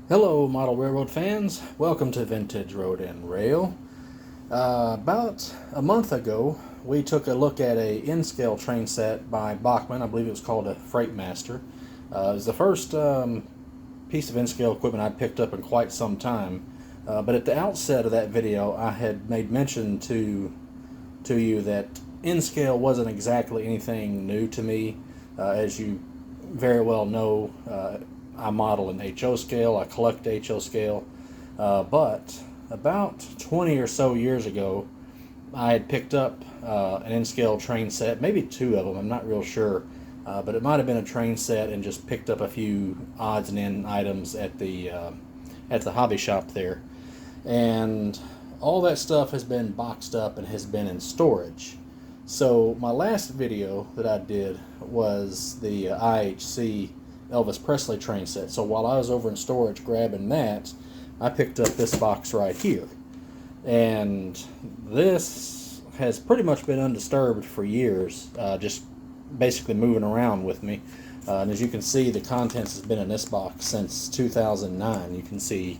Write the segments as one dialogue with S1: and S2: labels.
S1: Hello, model railroad fans. Welcome to Vintage Road and Rail. About a month ago, we took a look at a N-scale train set by Bachmann. I believe it was called a Freight Master. It was the first piece of N-scale equipment I'd picked up in quite some time. But at the outset of that video, I had made mention to you that N-scale wasn't exactly anything new to me. As you very well know, I model an HO scale, I collect HO scale, but about 20 or so years ago, I had picked up an N-scale train set, maybe two of them, I'm not real sure, but it might have been a train set, and just picked up a few odds and end items at the hobby shop there. And all that stuff has been boxed up and has been in storage. So my last video that I did was the IHC Elvis Presley train set. So while I was over in storage grabbing that, I picked up this box right here. And this has pretty much been undisturbed for years, just basically moving around with me. And as you can see, the contents has been in this box since 2009. You can see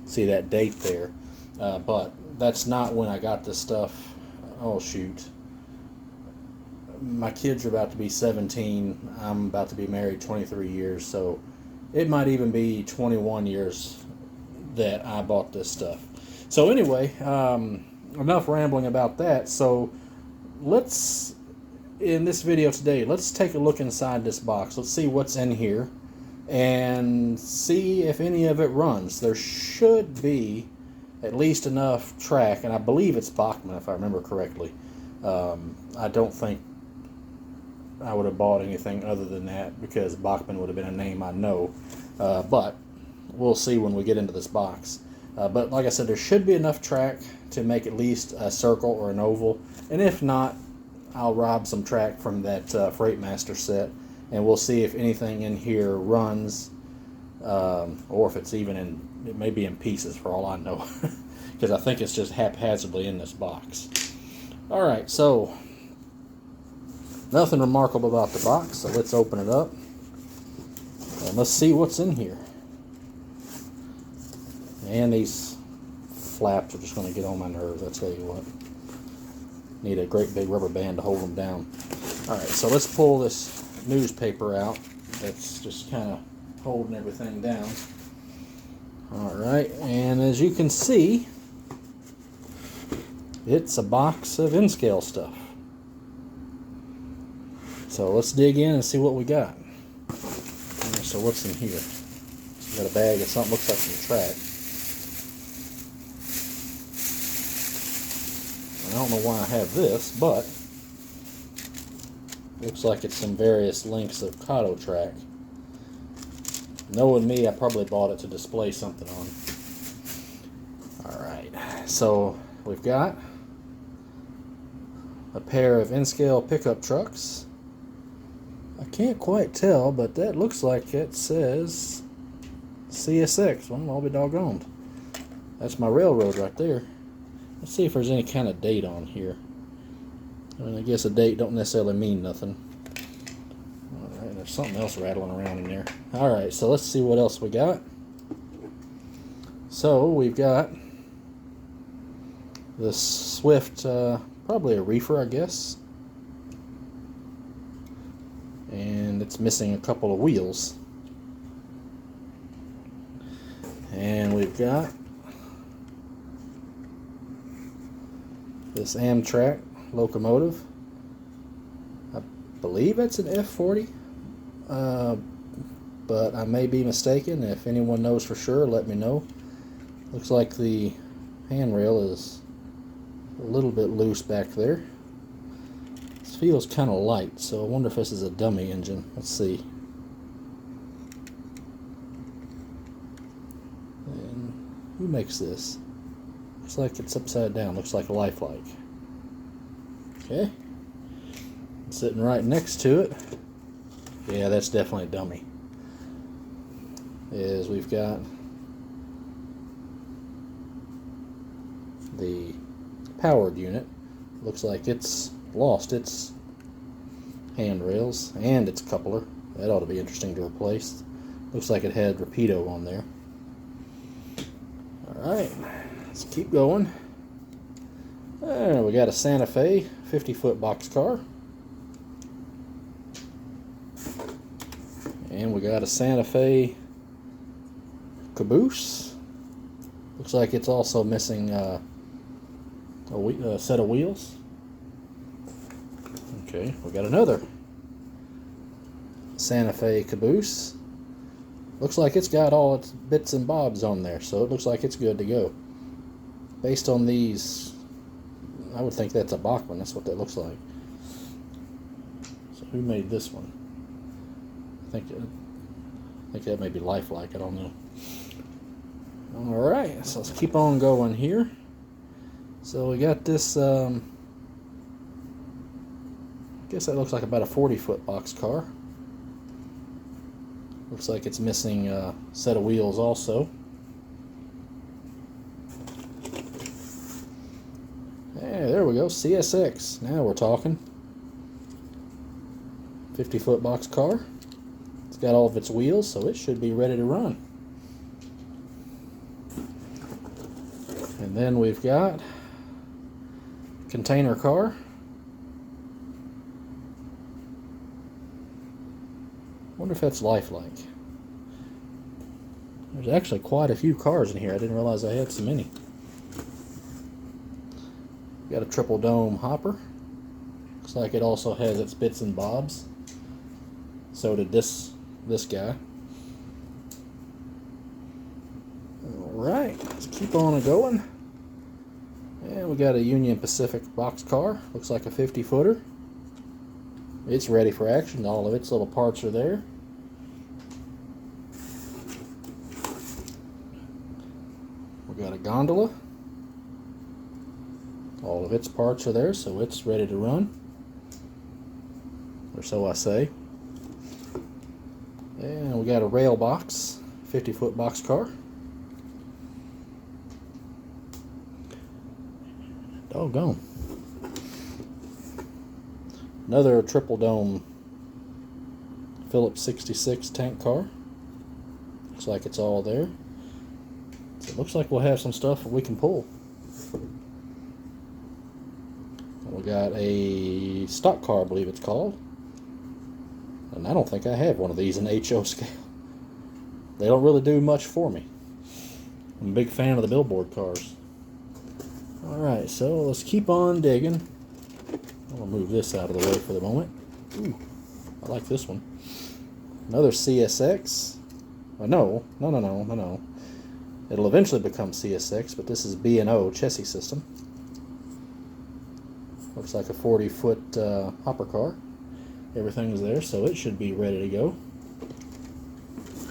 S1: that date there. But that's not when I got this stuff. Oh shoot. My kids are about to be 17. I'm about to be married 23 years, so it might even be 21 years that I bought this stuff. So anyway, enough rambling about that. So in this video today, let's take a look inside this box. Let's see what's in here and see if any of it runs. There should be at least enough track, and I believe it's Bachmann if I remember correctly. I don't think I would have bought anything other than that, because Bachmann would have been a name I know. But we'll see when we get into this box. But like I said, there should be enough track to make at least a circle or an oval. And if not, I'll rob some track from that Freight Master set, and we'll see if anything in here runs, or if it's even it may be in pieces for all I know, because I think it's just haphazardly in this box. Alright, so nothing remarkable about the box, so let's open it up and let's see what's in here. And these flaps are just going to get on my nerves, I tell you what. Need a great big rubber band to hold them down. Alright, so let's pull this newspaper out that's just kind of holding everything down. Alright, and as you can see, it's a box of N-scale stuff. So let's dig in and see what we got. So what's in here? We got a bag of something, looks like some track. I don't know why I have this, but looks like it's some various lengths of Kato track. Knowing me, I probably bought it to display something on. Alright, so we've got a pair of N-scale pickup trucks. I can't quite tell, but that looks like it says CSX. Well, I'll be doggone. That's my railroad right there. Let's see if there's any kind of date on here. I mean, I guess a date don't necessarily mean nothing. Alright, there's something else rattling around in there. Alright, so let's see what else we got. So, we've got the Swift, probably a reefer, I guess. And it's missing a couple of wheels. And we've got this Amtrak locomotive. I believe it's an F40, but I may be mistaken. If anyone knows for sure, let me know. Looks like the handrail is a little bit loose back there. This feels kind of light, so I wonder if this is a dummy engine. Let's see. And who makes this? Looks like it's upside down. Looks like a lifelike. Okay. Sitting right next to it. Yeah, that's definitely a dummy. Is we've got the powered unit. Looks like it's lost its handrails and its coupler. That ought to be interesting to replace. Looks like it had Rapido on there. Alright, let's keep going. There, we got a Santa Fe 50-foot boxcar. And we got a Santa Fe caboose. Looks like it's also missing a set of wheels. Okay, we got another Santa Fe caboose. Looks like it's got all its bits and bobs on there, so it looks like it's good to go. Based on these, I would think that's a Bachmann. That's what that looks like. So who made this one? I think that may be lifelike. I don't know. Alright, so let's keep on going here. So we got this, I guess that looks like about a 40-foot boxcar. Looks like it's missing a set of wheels also. Yeah, there we go, CSX. Now we're talking. 50-foot boxcar. It's got all of its wheels, so it should be ready to run. And then we've got container car. Wonder if that's lifelike. There's actually quite a few cars in here. I didn't realize I had so many. Got a triple dome hopper. Looks like it also has its bits and bobs. So did this guy. Alright, let's keep on going. And we got a Union Pacific boxcar. Looks like a 50-footer. It's ready for action. All of its little parts are there. We got a gondola. All of its parts are there, so it's ready to run. Or so I say. And we got a rail box, 50-foot boxcar. Doggone. Another triple dome Phillips 66 tank car. Looks like it's all there. So it looks like we'll have some stuff that we can pull. We got a stock car, I believe it's called. And I don't think I have one of these in HO scale. They don't really do much for me. I'm a big fan of the billboard cars. Alright, so let's keep on digging. I'll move this out of the way for the moment. Ooh, I like this one. Another CSX. Oh, no. It'll eventually become CSX, but this is B&O chassis system. Looks like a 40-foot hopper car. Everything's there, so it should be ready to go.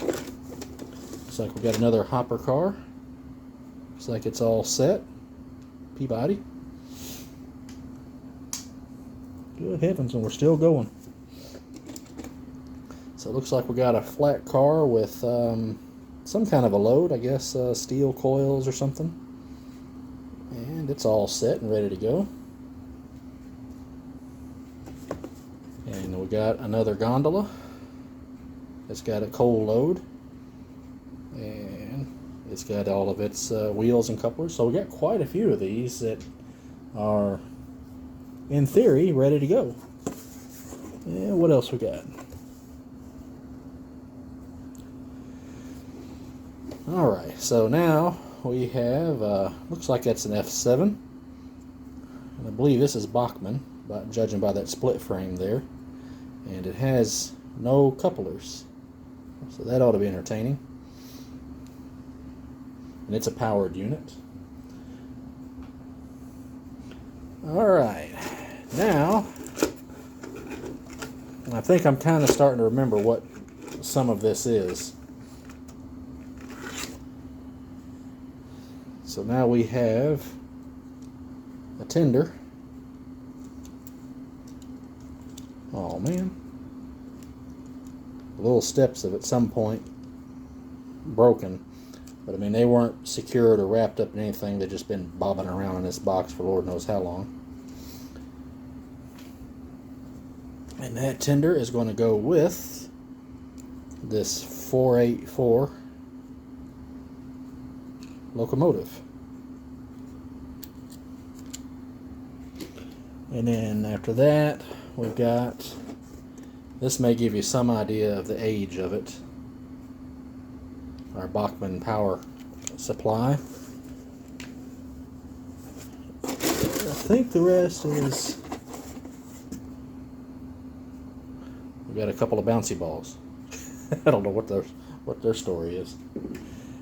S1: Looks like we got another hopper car. Looks like it's all set. Peabody. Good heavens, and we're still going. So it looks like we got a flat car with some kind of a load, I guess steel coils or something. And it's all set and ready to go. And we got another gondola. It's got a coal load. And it's got all of its wheels and couplers. So we got quite a few of these that are, in theory, ready to go. And what else we got? Alright, so now we have, looks like that's an F7. And I believe this is Bachmann, judging by that split frame there. And it has no couplers. So that ought to be entertaining. And it's a powered unit. Alright, now I think I'm kind of starting to remember what some of this is. So now we have a tender. Oh man. The little steps have at some point broken. But I mean, they weren't secured or wrapped up in anything. They've just been bobbing around in this box for Lord knows how long. And that tender is going to go with this 484 locomotive. And then after that, we've got, this may give you some idea of the age of it, our Bachmann power supply. I think the rest is, we've got a couple of bouncy balls. I don't know what their story is.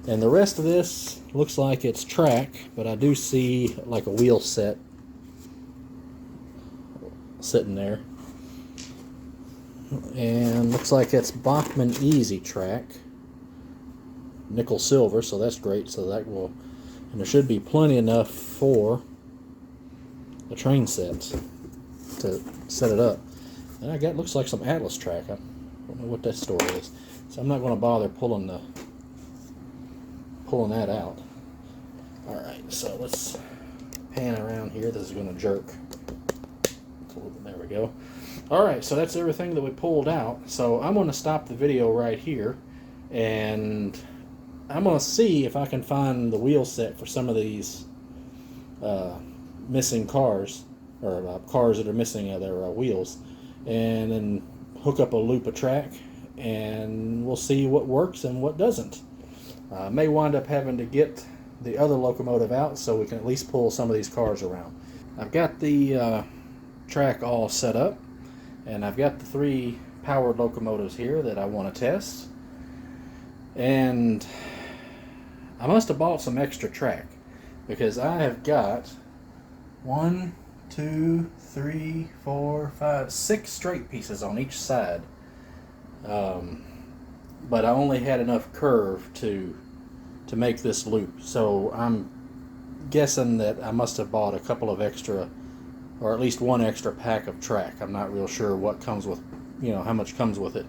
S1: And the rest of this looks like it's track, but I do see like a wheel set sitting there. And looks like it's Bachmann Easy Track, nickel silver, so that's great. So that will, and there should be plenty enough for the train sets to set it up. And I got, looks like some Atlas track. I don't know what that story is, so I'm not going to bother pulling that out. All right, so let's pan around here. This is going to jerk. There we go. All right, so that's everything that we pulled out. So I'm going to stop the video right here, and I'm going to see if I can find the wheel set for some of these missing cars, or cars that are missing their wheels, and then hook up a loop of track, and we'll see what works and what doesn't. May wind up having to get the other locomotive out so we can at least pull some of these cars around. I've got the track all set up, and I've got the 3 powered locomotives here that I want to test. And I must have bought some extra track, because I have got 1, 2, 3, 4, 5, 6 straight pieces on each side. But I only had enough curve to make this loop, so I'm guessing that I must have bought a couple of extra, or at least 1 extra pack of track. I'm not real sure what comes with, how much comes with it.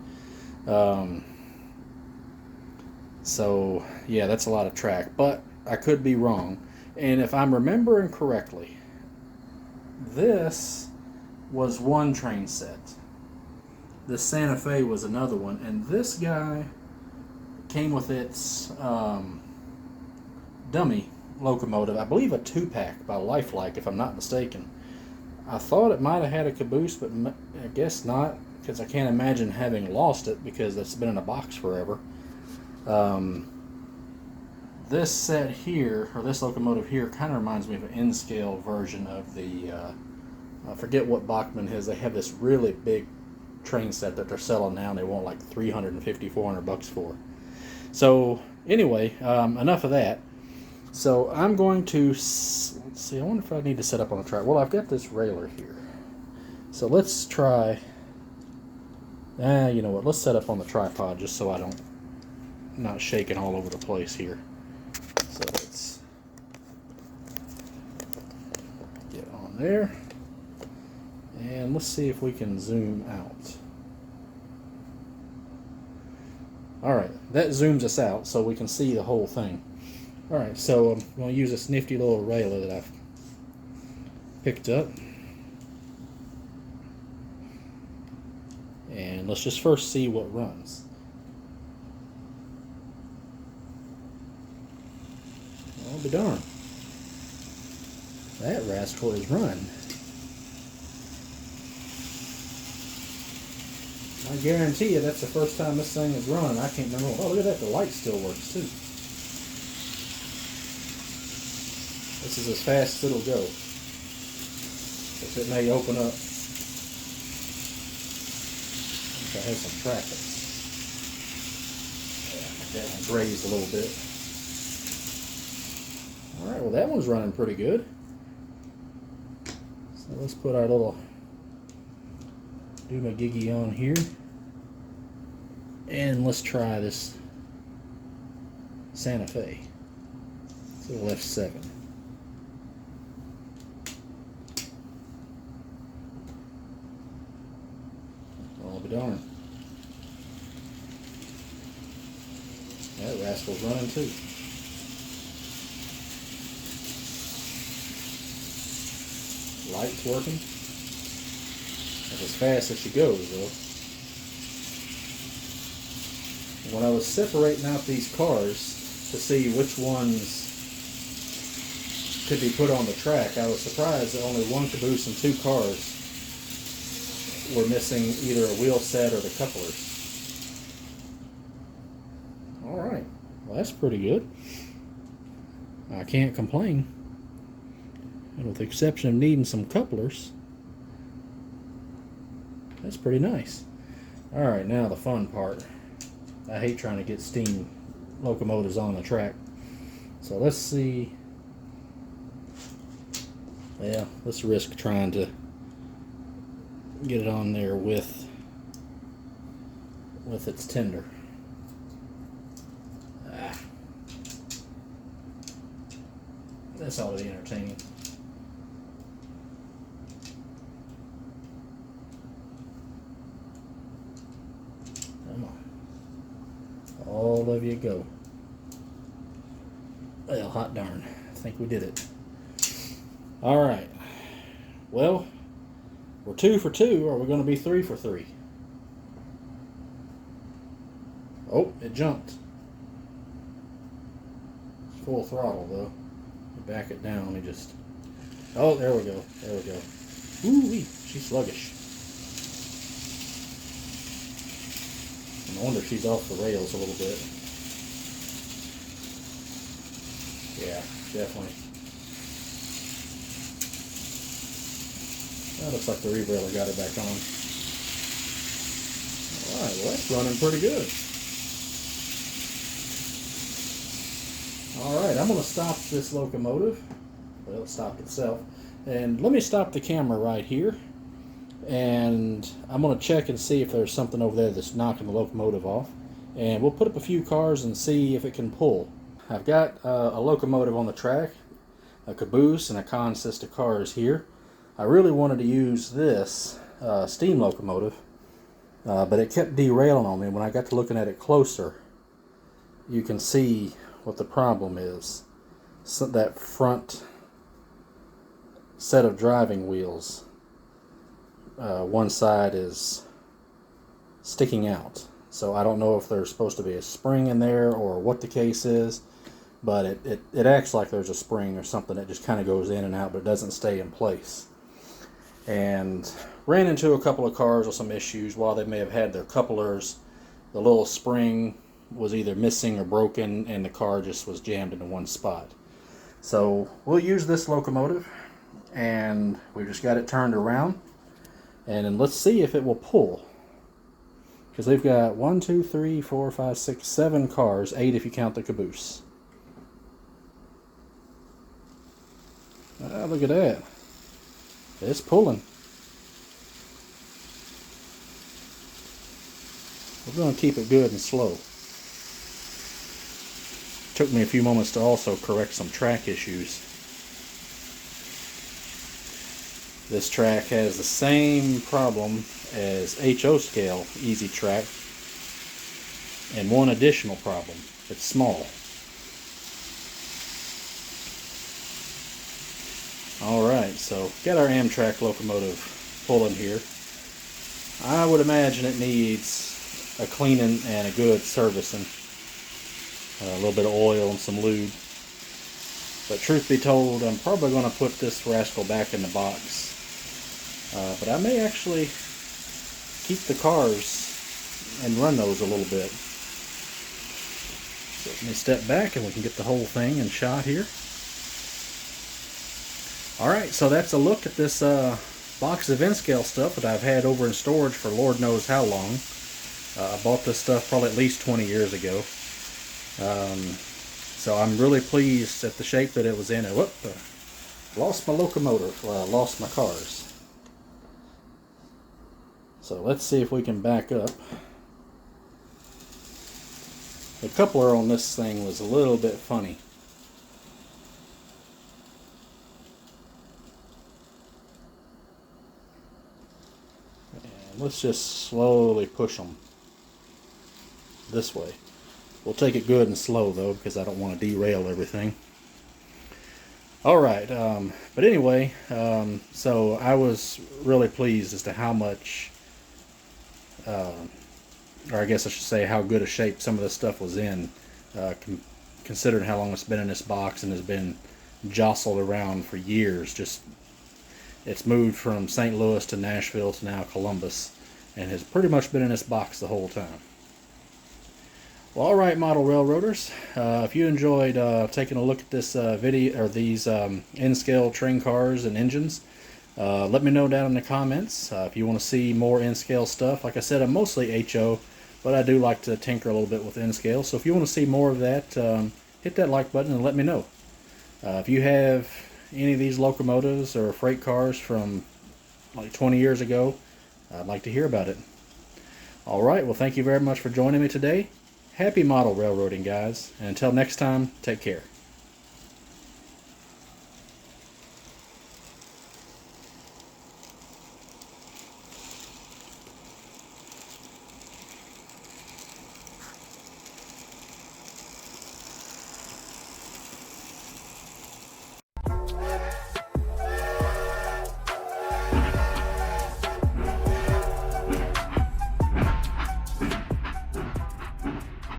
S1: So yeah, that's a lot of track, but I could be wrong. And if I'm remembering correctly, this was 1 train set. This Santa Fe was another one, and this guy came with its dummy locomotive. I believe a 2-pack by Lifelike, if I'm not mistaken. I thought it might have had a caboose, but I guess not, because I can't imagine having lost it, because it's been in a box forever. This set here, or this locomotive here, kind of reminds me of an N-scale version of the, I forget what Bachmann is. They have this really big train set that they're selling now, and they want like $350, $400 for. So anyway, enough of that. So I'm going to, let's see, I wonder if I need to set up on the track. Well, I've got this railer here. So let's try, you know what, let's set up on the tripod just so I don't, not shaking all over the place here. So let's get on there. And let's see if we can zoom out. Alright, that zooms us out so we can see the whole thing. Alright, so I'm going to use this nifty little railer that I've picked up. And let's just first see what runs. I'll be darned. That rascal is running. I guarantee you that's the first time this thing is run. I can't remember. Oh, look at that. The light still works too. This is as fast as it'll go. If it may open up. If I have some traffic. Yeah, that one grazed a little bit. Alright, well that one's running pretty good. So let's put our little Doomagiggy on here. And let's try this Santa Fe. So we'll F7. I'll be darned. That rascal's running too. Light's working. That's as fast as she goes, though. When I was separating out these cars to see which ones could be put on the track. I was surprised that only one caboose and 2 cars were missing either a wheel set or the couplers. Alright, well that's pretty good. I can't complain. And with the exception of needing some couplers, that's pretty nice. Alright, now the fun part. I hate trying to get steam locomotives on the track. So let's see. Yeah, let's risk trying to get it on there with its tender. This ought to be entertaining. Come on. All of you go. Well, hot darn. I think we did it. Alright. Well, we're 2 for 2. Are we going to be 3 for 3? Oh, it jumped. It's full throttle, though. Back it down. Let me just... Oh, there we go. There we go. Ooh-wee. She's sluggish. No wonder she's off the rails a little bit. Yeah, definitely. That looks like the rebrailer got it back on. Alright, well that's running pretty good. Alright, I'm going to stop this locomotive. Well, it stopped itself. And let me stop the camera right here. And I'm going to check and see if there's something over there that's knocking the locomotive off. And we'll put up a few cars and see if it can pull. I've got a locomotive on the track, a caboose, and a consist of cars here. I really wanted to use this steam locomotive, but it kept derailing on me. When I got to looking at it closer, you can see what the problem is. So that front set of driving wheels, one side is sticking out. So I don't know if there's supposed to be a spring in there or what the case is, but it acts like there's a spring or something that just kind of goes in and out, but it doesn't stay in place. And ran into a couple of cars with some issues. While they may have had their couplers, the little spring was either missing or broken, and the car just was jammed into one spot. So we'll use this locomotive, and we've just got it turned around, and then let's see if it will pull. Because they've got 1, 2, 3, 4, 5, 6, 7 cars, 8 if you count the caboose. Ah, look at that. It's pulling. We're going to keep it good and slow. Took me a few moments to also correct some track issues. This track has the same problem as HO scale Easy Track, and one additional problem. It's small. Alright, so got our Amtrak locomotive pulling here. I would imagine it needs a cleaning and a good servicing. A little bit of oil and some lube. But truth be told, I'm probably going to put this rascal back in the box. But I may actually keep the cars and run those a little bit. So let me step back and we can get the whole thing in shot here. Alright, so that's a look at this box of N-scale stuff that I've had over in storage for Lord knows how long. I bought this stuff probably at least 20 years ago. So I'm really pleased at the shape that it was in. Whoop, lost my locomotive. Well, I lost my cars. So let's see if we can back up. The coupler on this thing was a little bit funny. And let's just slowly push them this way. We'll take it good and slow though, because I don't want to derail everything. Alright, but anyway, so I was really pleased as to how much, or I guess I should say how good a shape some of this stuff was in, considering how long it's been in this box and has been jostled around for years. Just it's moved from St. Louis to Nashville to now Columbus, and has pretty much been in this box the whole time. Well, all right, model railroaders. If you enjoyed taking a look at this video or these N-scale train cars and engines, let me know down in the comments if you want to see more N-scale stuff. Like I said, I'm mostly HO, but I do like to tinker a little bit with N-scale. So if you want to see more of that, hit that like button and let me know. If you have any of these locomotives or freight cars from like 20 years ago, I'd like to hear about it. All right, well, thank you very much for joining me today. Happy model railroading, guys. And until next time, take care.